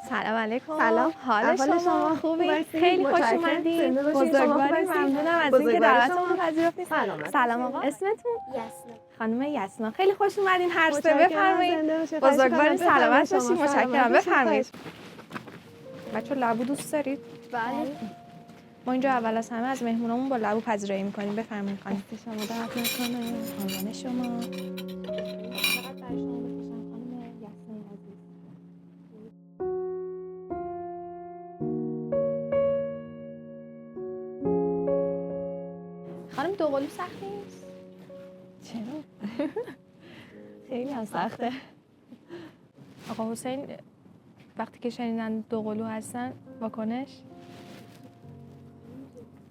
سلام علیکم. سلام. حال شما خوبی؟ خیلی خوش اومدید. بزرگوارید. ممنونم از اینکه دعوتمون رو پذیرفتید. سلام آقا. اسمتون؟ یسنا. خانم یسنا. خیلی خوش اومدین هر سه. بفرمایید. بزرگوارید. سلامت باشید. متشکرم. بفرمایید. بچه‌ها لبو دوست دارید؟ بله. ما اینجا اول از همه از مهمونامون با لبو پذیرایی می‌کنیم. بفرمایید خانم. شما درد نکنه. قربان شما. فقط برای شما بکشم خانم یسنا عزیز. خانم دوقلو سخت نیست؟ چرا؟ خیلی هم سخته. آقا حسین وقتی که شنیدن دوقلو هستن واکنش؟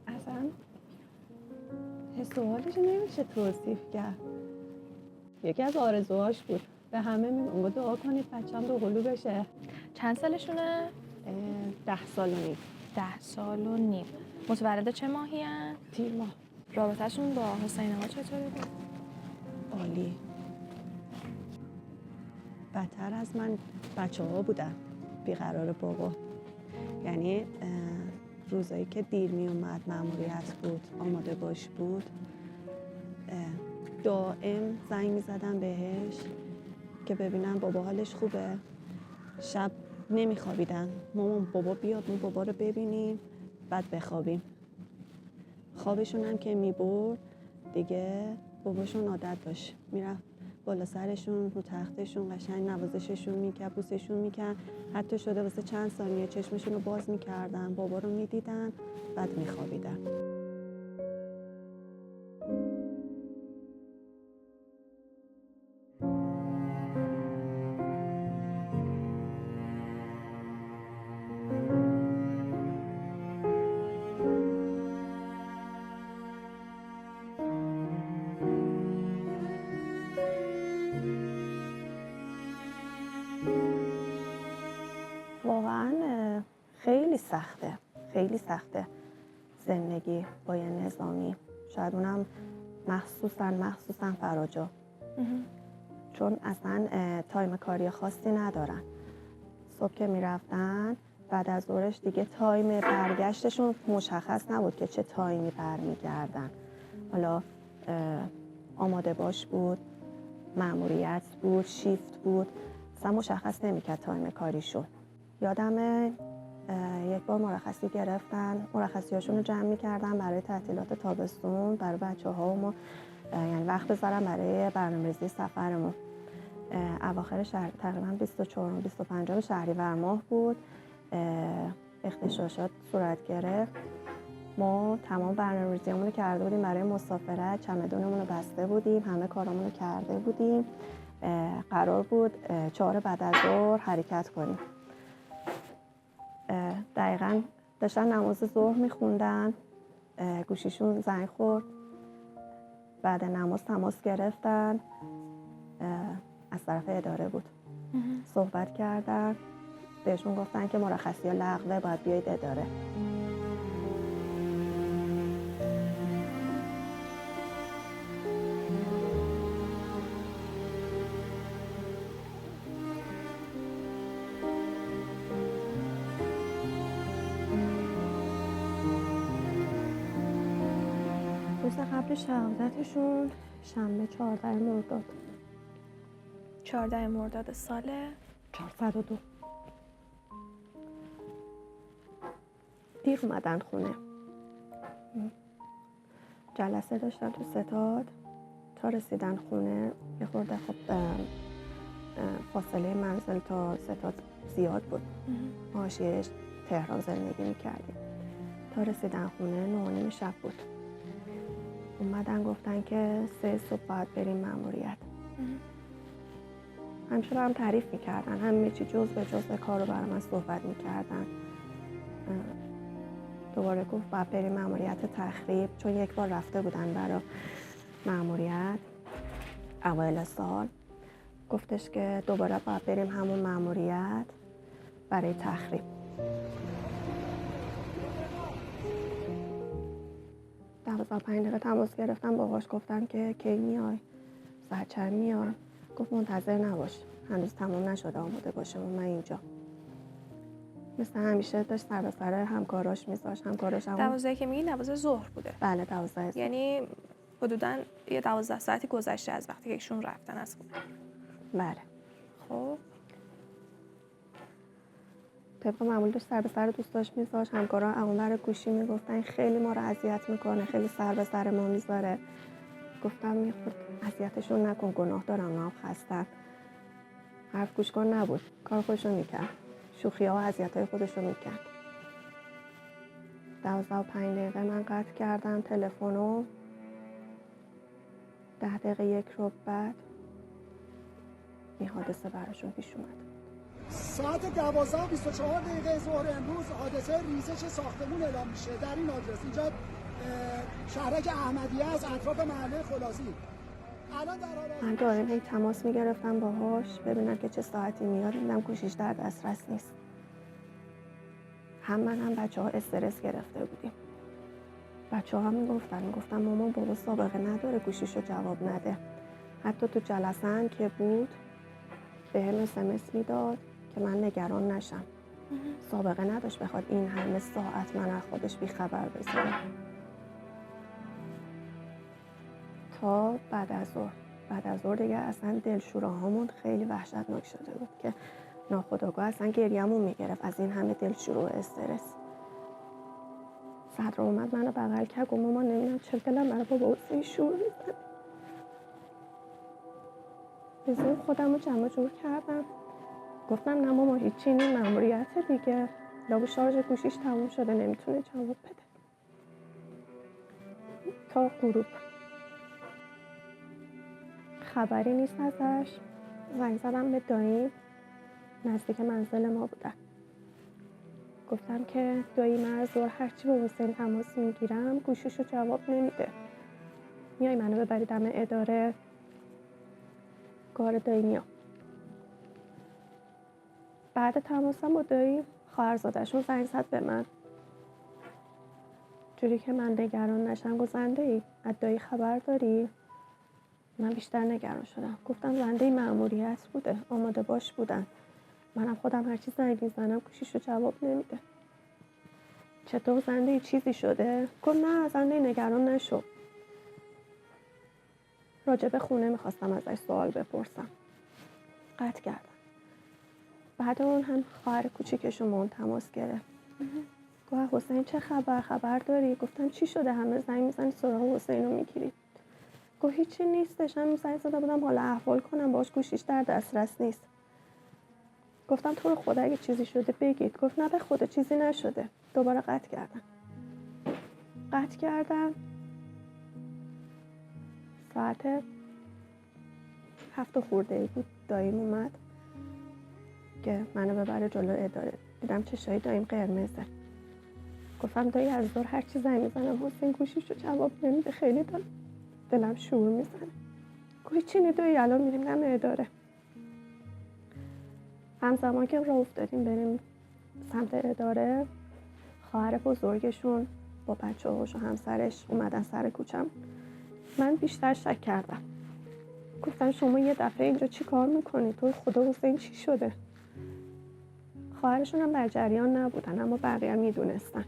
اصلا حس و حالش نمیشه توصیف کرد. یکی از آرزوهاش بود. به همه میگم دعا کنید بچه‌م دوقلو بشه. چند سالشونه؟ 10 سال و نیم. 10 سال و نیم. متولد چه ماهی هن؟ تیر ماه. رابطه‌شون با حسین آقا چطوری بود؟ عالی. بدتر از من بچه ها بودن. بیقرار بابا. یعنی روزایی که دیر می اومد مأموریت بود آماده باش بود دائم زنگ می زدم بهش که ببینم بابا حالش خوبه. شب نمی خوابیدن. مامان بابا بیاد ما بابا رو ببینیم بعد بخوابیم. خوابشون هم که می برد دیگه باباشون عادت داشت میرفت بالا سرشون رو تختشون قشنگ نوازششون میکرد بوسشون میکرد. حتی شده واسه چند ثانیه چشمشون رو باز میکردن بابا رو میدیدن بعد میخوابیدن. واقعا خیلی سخته زندگی با یه نظامی. شاید اونم مخصوصا فراجا چون اصلا تایم کاری خاصی ندارن. صبح که میرفتن بعد از ظهرش دیگه تایم برگشتشون مشخص نبود که چه تایمی برمیگردن. حالا آماده باش بود، مأموریت بود، شیفت بود، اصلا مشخص نمیکرد تایم کاریشون. یادمه یک بار مرخصی گرفتن، مرخصیاشون رو جمع می‌کردن برای تعطیلات تابستون برای بچه‌ها و ما یعنی وقت بذارم برای برنامه‌ریزی سفرمون. اواخر شهر تقریبا 24 و 25 شهریور ماه بود. اغتشاشات صورت گرفت. ما تمام برنامه‌ریزیمون رو کرده بودیم برای مسافرت، چمدونمون رو بسته بودیم، همه کارامون رو کرده بودیم. قرار بود 4 بعد از ظهر حرکت کنیم. دقیقاً داشتن نماز ظهر میخوندن، گوشیشون زنگ خورد. بعد نماز تماس گرفتن، از طرف اداره بود. صحبت کردن، بهشون گفتن که مرخصی ها لغوه، باید بیایید اداره. روز قبل شهادتشون شنبه 14 مرداد. 14 مرداد سال 402. دیر اومدن خونه. جلسه داشتن تو ستاد. تا رسیدن خونه یه خورده خب فاصله منزل تا ستاد زیاد بود. ما حاشیه تهران زندگی میکردیم. تا رسیدن خونه 9:30 شب بود. اومدن گفتن که 3 صبح باید بریم مأموریت. همیشه برام تعریف میکردن، همه چی جز به جز کار رو برای من صحبت میکردن. دوباره گفت باید بریم مأموریت تخریب، چون یک بار رفته بودن برای مأموریت اوایل سال. گفتش که دوباره باید بریم همون مأموریت برای تخریب. 15 دقیقه تماس گرفتم باهاش، گفتم که کی میای؟ ساعت چند میای؟ گفت منتظر نباش، هنوز تمام نشده آماده باشه، من اینجا. مثل همیشه داشت سر به سر همکاراش میذاشت. همکاراش هم 12 که میگی 12 ظهر بوده. بله 12 ظهر. یعنی حدوداً یه 12 ساعتی گذشته از وقتی که ایشون رفتن از خونه. بله. خب طبق معمول داشت سر به سر دوستاش میذاشت. همکارا اونور گوشی میگفتن خیلی ما رو اذیت میکنه، خیلی سر به سر ما میذاره. گفتم میخواد اذیتشون نکن، گناه دارم، اونا هم خستن. حرف گوش کن نبود، کار خودشو میکرد، شوخی ها و اذیت های خودشو میکرد. 12:05 من قطع کردم تلفنو. 10 دقیقه یک رو بعد این حادثه براشون پیش اومد. ساعت 12:24 ظهر امروز حادثه ریزش ساختمون اعلام میشه در این آدرس. اینجا شهرک احمدیه از اطراف محله خلاصی. الان در حال من دائم تماس میگرفتم باهاش ببینم که چه ساعتی میاد. دیدم گوشیش در دسترس نیست. هم من هم بچه‌ها استرس گرفته بودیم. بچه‌ها هم میگفتن مامان بابا سابقه نداره گوشیشو جواب نده. حتی تو جلسه هم که بود بهم SMS میداد که من نگران نشم. سابقه نداشت بخواد این همه ساعت من از خودش بیخبر بذاره. تا بعد از ظهر دیگه اصلا دلشوراهامون خیلی وحشتناک شده بود که ناخودآگاه اصلا گریه‌مون میگرفت از این همه دلشوره و استرس. صدر اومد منو بغل کرد گفت مامان نمیدونم چرا دلم برای بابا حسین شور میزنه. به زور خودم رو جمع جور کردم. گفتم نه ماما هیچی نی، مأموریت دیگه، لابو شارژ گوشیش تموم شده نمیتونه جواب بده. تا غروب خبری نیست ازش. زنگ زدم به داییم، نزدیک منزل ما بودن. گفتم که دایی من از ظهر هرچی با حسین تماس میگیرم گوشیشو جواب نمیده، میای منو ببری دم اداره؟ کار دایی میام. بعد تماسم با دایی خواهرزاده‌شون زنگ زد به من، جوری که من نگران نشم. گفت زنده ای؟ از دایی خبر داری؟ من بیشتر نگران شدم. گفتم زنده ای مأموریت بوده، آماده باش بودن، منم خودم هرچی زنگ میزنم گوشیشو جواب نمیده. چطور زنده ای چیزی شده؟ گفت نه زنده ای نگران نشو. راجب خونه میخواستم ازش سوال بپرسم. قطع کردم. بعد اون هم خواهر کوچیکشون با اون تماس گرفت. گفت حسین چه خبر داری؟ گفتم چی شده همه زنگ میزنی سراغ حسین رو میگیری؟ گفت هیچی نیستش، هم زنگ زده بودم حالا احوال کنم باش، گوشیش در دسترس نیست. گفتم تو رو خدا اگه چیزی شده بگید. گفت نه به خدا چیزی نشده. دوباره قطع کردم. ساعت 7 خورده بود داییم اومد که منو ببره جلو اداره. دیدم چشای داییم قرمزه. گفتم دایی از ظهر هر چی زنگ میزنم حسین گوشیشو جواب نمیده، خیلی دلم شور میزنه. گفت چی دایی الان میریم دم اداره. همزمان که راه افتادیم بریم سمت اداره، خواهر بزرگشون با بچه‌هاش و همسرش اومدن سر کوچم. من بیشتر شک کردم. گفتن شما یه دفعه اینجا چی کار میکنی؟ تو خدا حسین چی شده؟ خواهرشون هم در جریان نبودن اما بقیه میدونستن.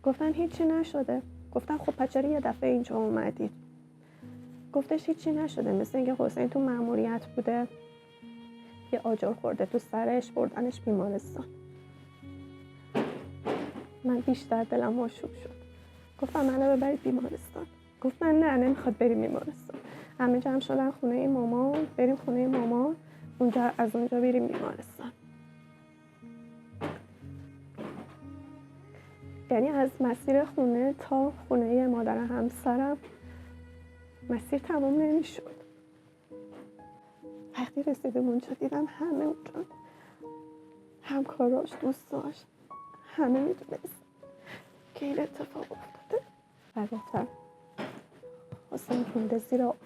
گفتن هیچی نشده. گفتن خب پس چرا یه دفعه اینجا اومدید؟ گفتش هیچی نشده، مثل اینکه حسین تو مأموریت بوده، یه آجر خورده تو سرش، بردنش بیمارستان. من بیشتر دلم مشروب شد. گفتم منو ببرید بیمارستان. گفتن نه نمیخواد بریم بیمارستان. همه جمع شدن خونه مامان، بریم خونه مامان، از اونجا بریم بیمارستان. یعنی از مسیر خونه تا خونه مادر همسرم مسیر تمام نمیشد. وقتی رسیدم اونجا دیدم همه اونجا، همکاراش، دوستاش، همه میدونست که این اتفاق افتاده. و گفتم حسین مونده زیر آوار.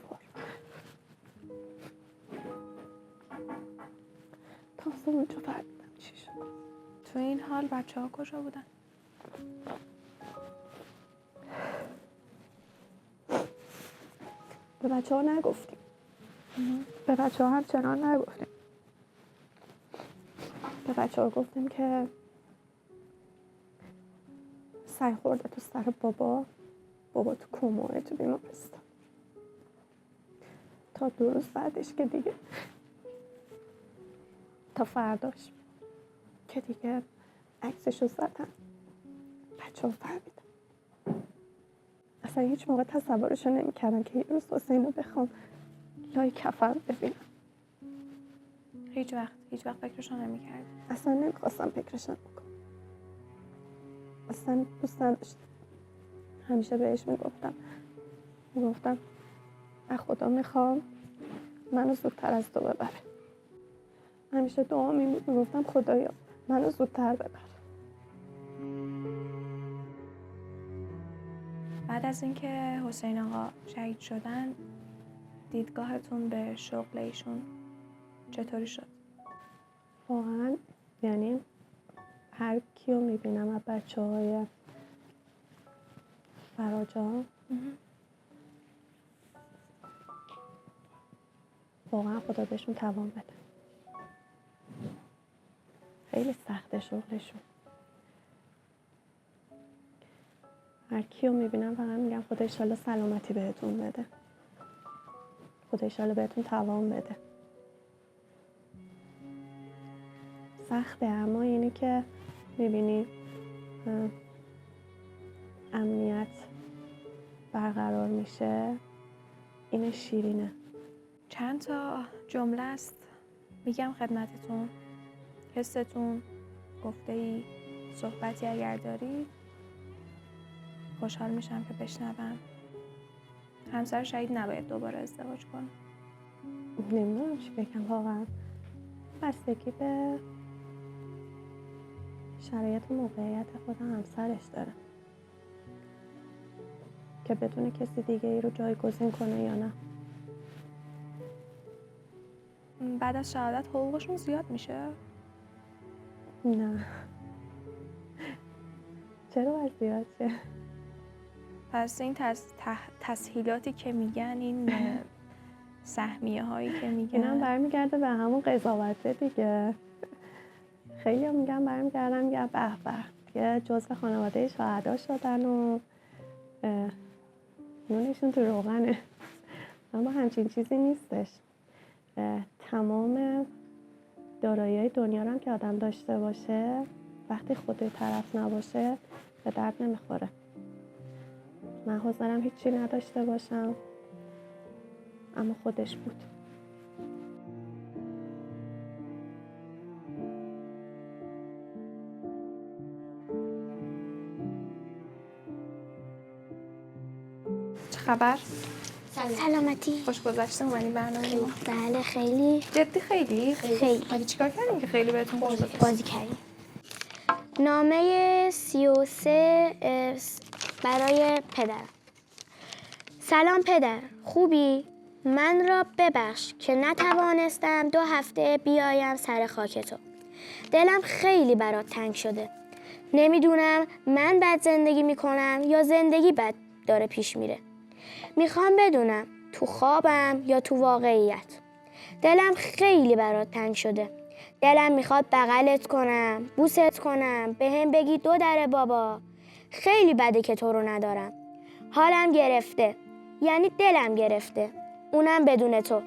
تازه اونجا فهمیدم چی شد. تو این حال بچه ها کجا بودن؟ به بچه ها نگفتیم. به بچه ها همچنان نگفتیم. به بچه ها گفتیم که سر خورده تو سر بابا تو کومه تو بیمارستان تا 2 روز بعدش که دیگه تا فرداش که دیگه عکسشو زدن بچه ها فهمیدن. اصلا هیچ موقع تصورشو نمی‌کردن که یه روز حسین رو بخوام لای کفن ببینم. هیچ وقت فکرشو نمی‌کردی؟ اصلا نمیخواستم فکرشم بکنم. اصلا دوست نداشتم. همیشه بهش میگفتم از خدا میخوام منو زودتر از تو ببره. همیشه دعا میگفتم خدایا منو زودتر ببر. بعد از اینکه حسین آقا شهید شدن دیدگاهتون به شغل ایشون چطوری شد؟ واقعا یعنی هر کیو میبینم از بچه‌های فراجان واقعا خدا بهشون توان بده. خیلی سخته شغلشون. هر کیو میبینم فقط میگم خدا ایشالا سلامتی بهتون بده. خدا ایشالا بهتون توان بده. سخته اما اینی که میبینی امنیت برقرار میشه این شیرینه. چند تا جمله است میگم خدمتتون، حستون، گفته‌ای، صحبتی اگر داری خوشحال میشم که بشنوم. همسر شهید نباید دوباره ازدواج کنه. نمیدونم چی بگم واقعا. بستگی به شرایط و موقعیت خود همسرش داره که بتونه کسی دیگه ای رو جایگزین کنه یا نه. بعد از شهادت حقوقشون زیاد میشه؟ نه چرا باید زیاد شه؟ پس این تسهیلاتی که میگن، این سهمیه هایی که میگن، اینم برمیگرده به همون قضاوته دیگه. خیلی هم میگن برمیگردن میگن به به دیگه جزء خانواده شهدا شدن و نونشون تو روغنه. اما همچین چیزی نیستش. تمام دارایی‌های دنیا رو هم که آدم داشته باشه وقتی خودی طرف نباشه به درد نمیخوره. من حاضرم هیچی نداشته باشم اما خودش بود. چه خبر؟ سلامتی. خوش گذشته اومدی برنامه ما؟ بله خیلی. جدی خیلی؟ خیلی. چیکار کردین که خیلی بهتون خوش گذشته؟ بازی کردیم. نامه 33 برای پدر. سلام پدر، خوبی؟ من را ببخش که نتوانستم 2 هفته بیایم سر خاک تو. دلم خیلی برات تنگ شده. نمیدونم من بد زندگی میکنم یا زندگی بد داره پیش میره. میخوام بدونم تو خوابم یا تو واقعیت. دلم خیلی برات تنگ شده. دلم میخواد بغلت کنم، بوست کنم، به هم بگی 2 در بابا. خیلی بده که تو رو ندارم. حالم گرفته، یعنی دلم گرفته، اونم بدون تو.